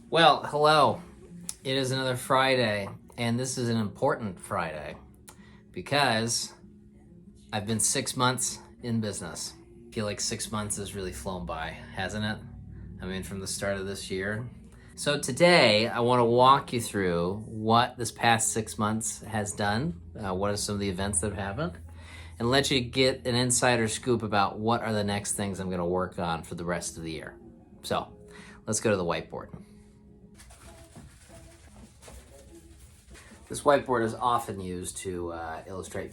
Well, hello. It is another Friday, and this is an important Friday because I've been 6 months in business. I feel like 6 months has really flown by, hasn't it? I mean, from the start of this year. So today, I want to walk you through what this past 6 months has done, what are some of the events that have happened, and let you get an insider scoop about what are the next things I'm going to work on for the rest of the year. So, let's go to the whiteboard. This whiteboard is often used to illustrate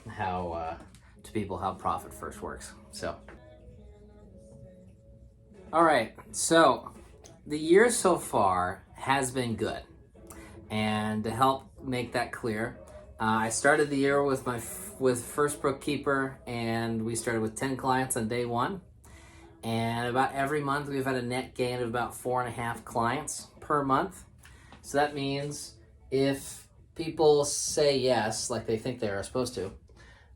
how profit first works. All right. So the year so far has been good, and to help make that clear, I started the year with first bookkeeper, and we started with 10 clients on day one. And about every month we've had a net gain of about 4.5 clients per month. So that means if people say yes, like they think they are supposed to,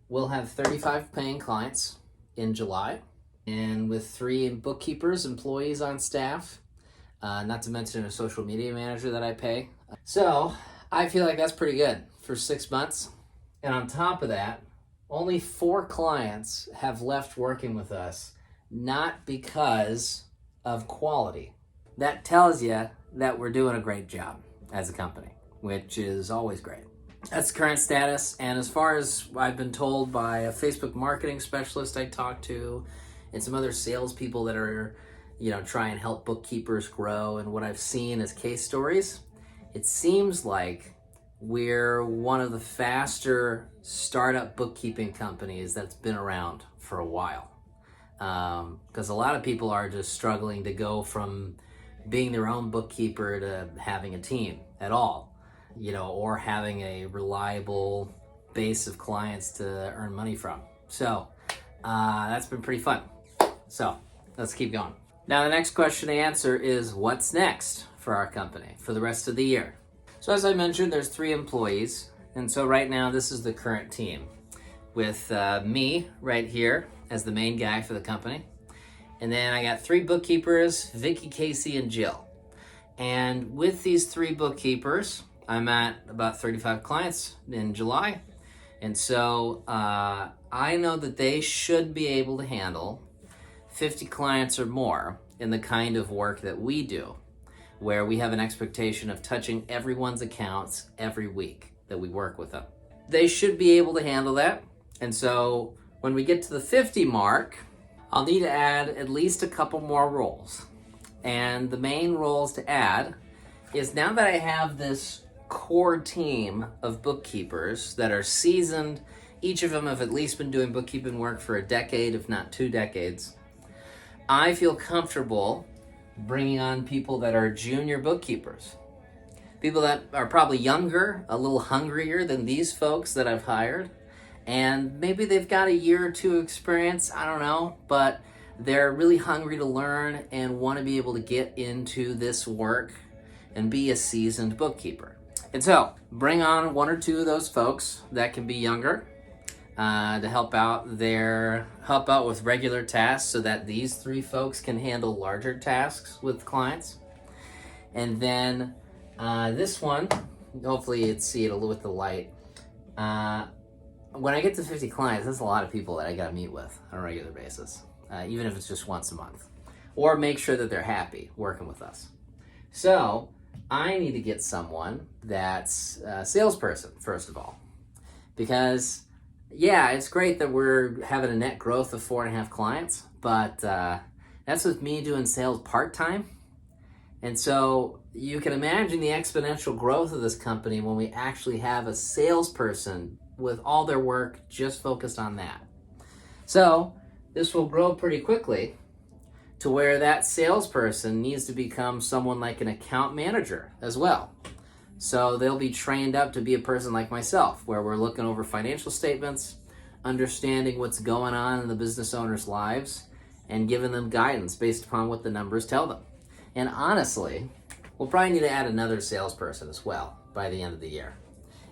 we'll have 35 paying clients in July, and with 3 bookkeepers, employees on staff, not to mention a social media manager that I pay. So I feel like that's pretty good for 6 months. And on top of that, only 4 clients have left working with us, not because of quality. That tells you that we're doing a great job as a company, which is always great. That's the current status. And as far as I've been told by a Facebook marketing specialist I talked to and some other salespeople that are, try and help bookkeepers grow, and what I've seen as case stories, it seems like we're one of the faster startup bookkeeping companies that's been around for a while. Because a lot of people are just struggling to go from being their own bookkeeper to having a team at all, or having a reliable base of clients to earn money from. So that's been pretty fun. So let's keep going. Now the next question to answer is, what's next for our company for the rest of the year? So as I mentioned, there's 3 employees. And so right now this is the current team with me right here as the main guy for the company. And then I got 3 bookkeepers, Vicky, Casey, and Jill. And with these 3 bookkeepers, I'm at about 35 clients in July. And so I know that they should be able to handle 50 clients or more in the kind of work that we do, where we have an expectation of touching everyone's accounts every week that we work with them. They should be able to handle that. And so when we get to the 50 mark, I'll need to add at least a couple more roles. And the main roles to add is, now that I have this core team of bookkeepers that are seasoned, each of them have at least been doing bookkeeping work for a decade, if not 2 decades, I feel comfortable bringing on people that are junior bookkeepers. People that are probably younger, a little hungrier than these folks that I've hired. And maybe they've got a year or 2 experience, I don't know, but they're really hungry to learn and want to be able to get into this work and be a seasoned bookkeeper. And so bring on 1 or 2 of those folks that can be younger to help out with regular tasks, so that these 3 folks can handle larger tasks with clients. And then this one, hopefully you'd see it a little with the light. When I get to 50 clients, that's a lot of people that I gotta meet with on a regular basis, even if it's just once a month, or make sure that they're happy working with us. So I need to get someone that's a salesperson, first of all, because it's great that we're having a net growth of 4.5 clients, but that's with me doing sales part-time. And so you can imagine the exponential growth of this company when we actually have a salesperson with all their work just focused on that. So this will grow pretty quickly to where that salesperson needs to become someone like an account manager as well. So they'll be trained up to be a person like myself, where we're looking over financial statements, understanding what's going on in the business owners' lives, and giving them guidance based upon what the numbers tell them. And honestly, we'll probably need to add another salesperson as well by the end of the year.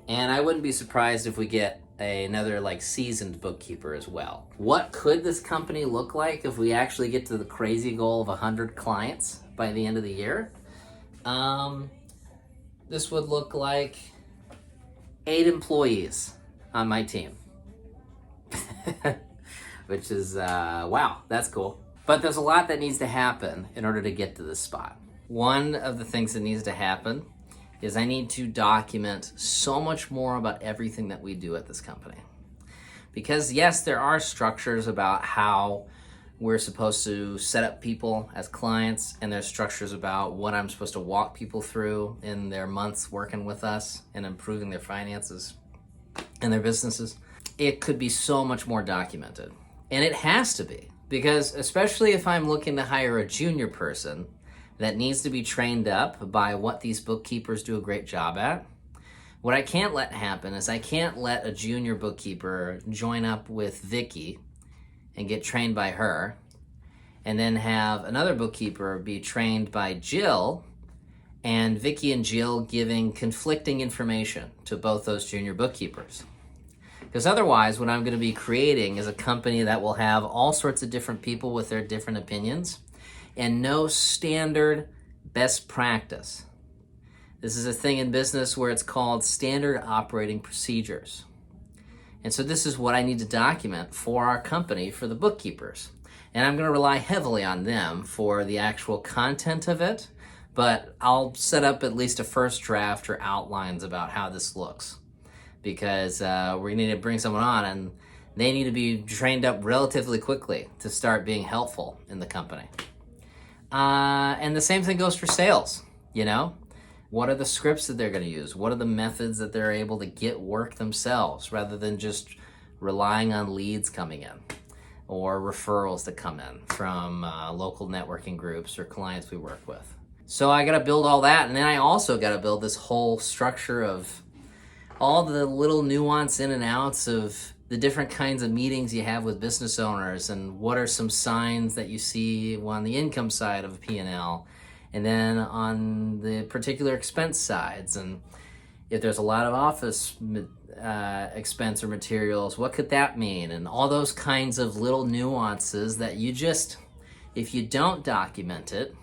And I wouldn't be surprised if we get another seasoned bookkeeper as well. What could this company look like if we actually get to the crazy goal of 100 clients by the end of the year? This would look like 8 employees on my team. Which is, wow, that's cool. But there's a lot that needs to happen in order to get to this spot. One of the things that needs to happen is I need to document so much more about everything that we do at this company. Because yes, there are structures about how we're supposed to set up people as clients, and there's structures about what I'm supposed to walk people through in their months working with us and improving their finances and their businesses. It could be so much more documented. And it has to be, because especially if I'm looking to hire a junior person that needs to be trained up by what these bookkeepers do a great job at, what I can't let happen is I can't let a junior bookkeeper join up with Vicky and get trained by her, and then have another bookkeeper be trained by Jill, and Vicky and Jill giving conflicting information to both those junior bookkeepers. Because otherwise, what I'm going to be creating is a company that will have all sorts of different people with their different opinions and no standard best practice. This is a thing in business where it's called standard operating procedures. And so this is what I need to document for our company, for the bookkeepers. And I'm going to rely heavily on them for the actual content of it, but I'll set up at least a first draft or outlines about how this looks. Because we need to bring someone on, and they need to be trained up relatively quickly to start being helpful in the company. And the same thing goes for sales, you know? What are the scripts that they're going to use? What are the methods that they're able to get work themselves rather than just relying on leads coming in or referrals that come in from local networking groups or clients we work with? So I got to build all that, and then I also got to build this whole structure of all the little nuance in and outs of the different kinds of meetings you have with business owners, and what are some signs that you see on the income side of a P&L, and then on the particular expense sides, and if there's a lot of office expense or materials, what could that mean? And all those kinds of little nuances that you just, if you don't document it,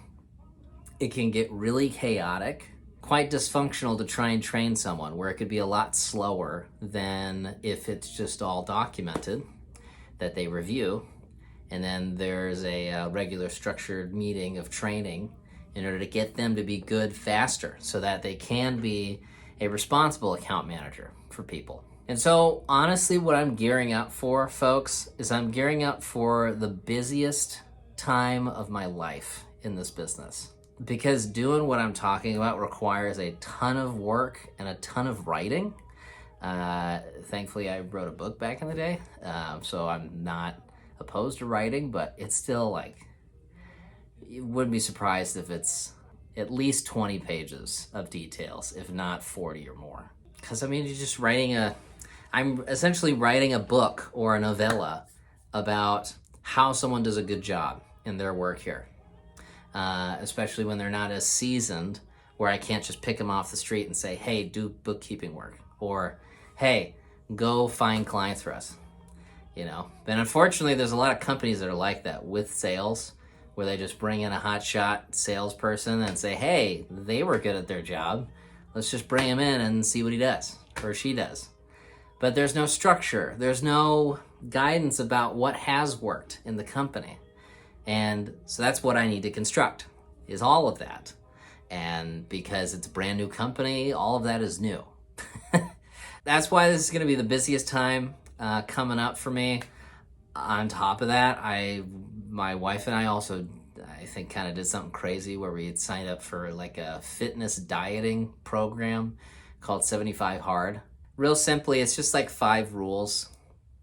it can get really chaotic, quite dysfunctional to try and train someone, where it could be a lot slower than if it's just all documented that they review, and then there's a regular structured meeting of training in order to get them to be good faster so that they can be a responsible account manager for people. And so honestly, what I'm gearing up for, folks, is I'm gearing up for the busiest time of my life in this business. Because doing what I'm talking about requires a ton of work and a ton of writing. Thankfully, I wrote a book back in the day, so I'm not opposed to writing, but it's still like, you wouldn't be surprised if it's at least 20 pages of details, if not 40 or more. Because I mean, you're just I'm essentially writing a book or a novella about how someone does a good job in their work here. Especially when they're not as seasoned, where I can't just pick them off the street and say, hey, do bookkeeping work, or hey, go find clients for us, you know? And unfortunately, there's a lot of companies that are like that with sales, where they just bring in a hotshot salesperson and say, hey, they were good at their job, let's just bring him in and see what he does, or she does. But there's no structure, there's no guidance about what has worked in the company. And so that's what I need to construct, is all of that. And because it's a brand new company, all of that is new. That's why this is going to be the busiest time coming up for me. On top of that, my wife and I also, I think, kind of did something crazy where we had signed up for like a fitness dieting program called 75 Hard. Real simply, it's just like 5 rules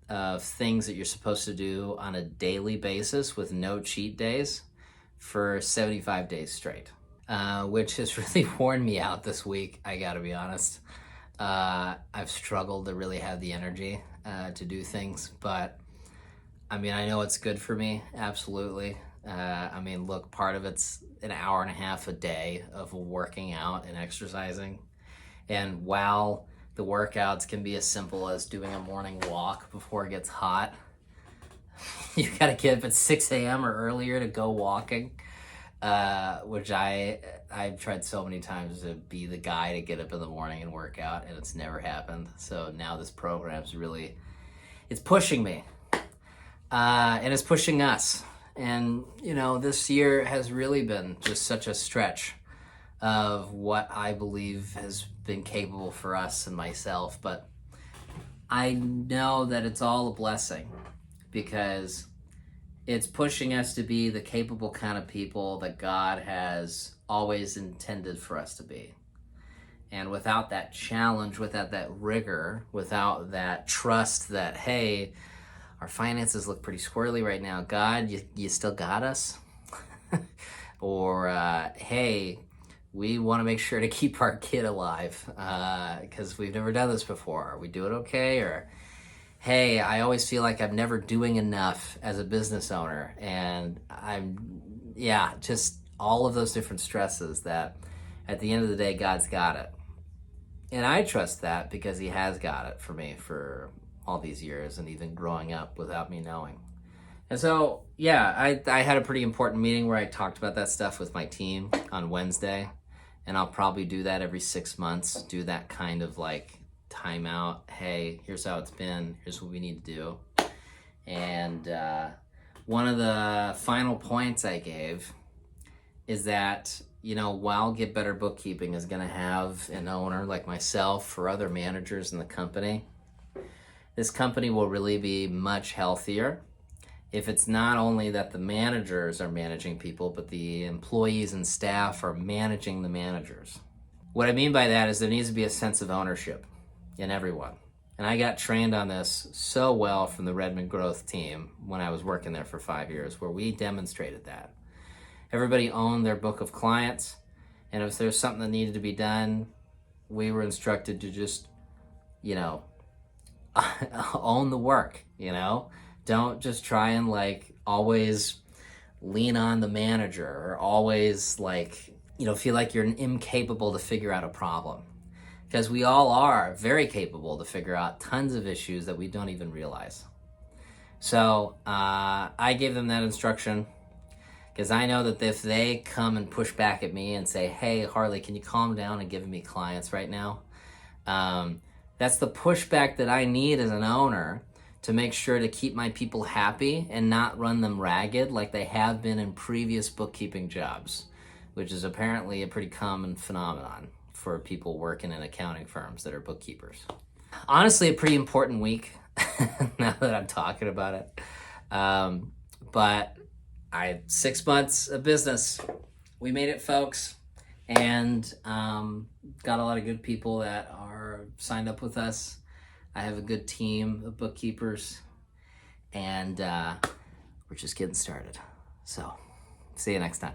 of things that you're supposed to do on a daily basis with no cheat days for 75 days straight, which has really worn me out this week, I gotta be honest. I've struggled to really have the energy to do things, but I mean, I know it's good for me, absolutely. I mean, look, part of it's an hour and a half a day of working out and exercising, and while the workouts can be as simple as doing a morning walk before it gets hot, you gotta get up at 6 a.m. or earlier to go walking. which I've tried so many times to be the guy to get up in the morning and work out, and it's never happened. So now this program's really, it's pushing me, and it's pushing us. And, you know, this year has really been just such a stretch of what I believe has been capable for us and myself. But I know that it's all a blessing, because it's pushing us to be the capable kind of people that God has always intended for us to be. And without that challenge, without that rigor, without that trust that, hey, our finances look pretty squirrely right now, God, you still got us? Or, hey, we want to make sure to keep our kid alive because we've never done this before. Are we doing okay? Or, hey, I always feel like I'm never doing enough as a business owner. And just all of those different stresses that at the end of the day, God's got it. And I trust that because he has got it for me for all these years, and even growing up without me knowing. And so, I had a pretty important meeting where I talked about that stuff with my team on Wednesday. And I'll probably do that every 6 months, do that kind of like timeout. Hey, here's how it's been. Here's what we need to do. And one of the final points I gave is that, you know, while Get Better Bookkeeping is going to have an owner like myself or other managers in the company, this company will really be much healthier if it's not only that the managers are managing people, but the employees and staff are managing the managers. What I mean by that is there needs to be a sense of ownership in everyone. And I got trained on this so well from the Redmond Growth team when I was working there for 5 years, where we demonstrated that. Everybody owned their book of clients, and if there's something that needed to be done, we were instructed to just, you know, own the work, you know? Don't just try and like always lean on the manager or always like, you know, feel like you're incapable to figure out a problem. Because we all are very capable to figure out tons of issues that we don't even realize. So I gave them that instruction because I know that if they come and push back at me and say, hey, Harley, can you calm down and give me clients right now? That's the pushback that I need as an owner to make sure to keep my people happy and not run them ragged like they have been in previous bookkeeping jobs, which is apparently a pretty common phenomenon for people working in accounting firms that are bookkeepers. Honestly, a pretty important week now that I'm talking about it. But 6 months of business. We made it, folks, and got a lot of good people that are signed up with us. I have a good team of bookkeepers, and we're just getting started. So, see you next time.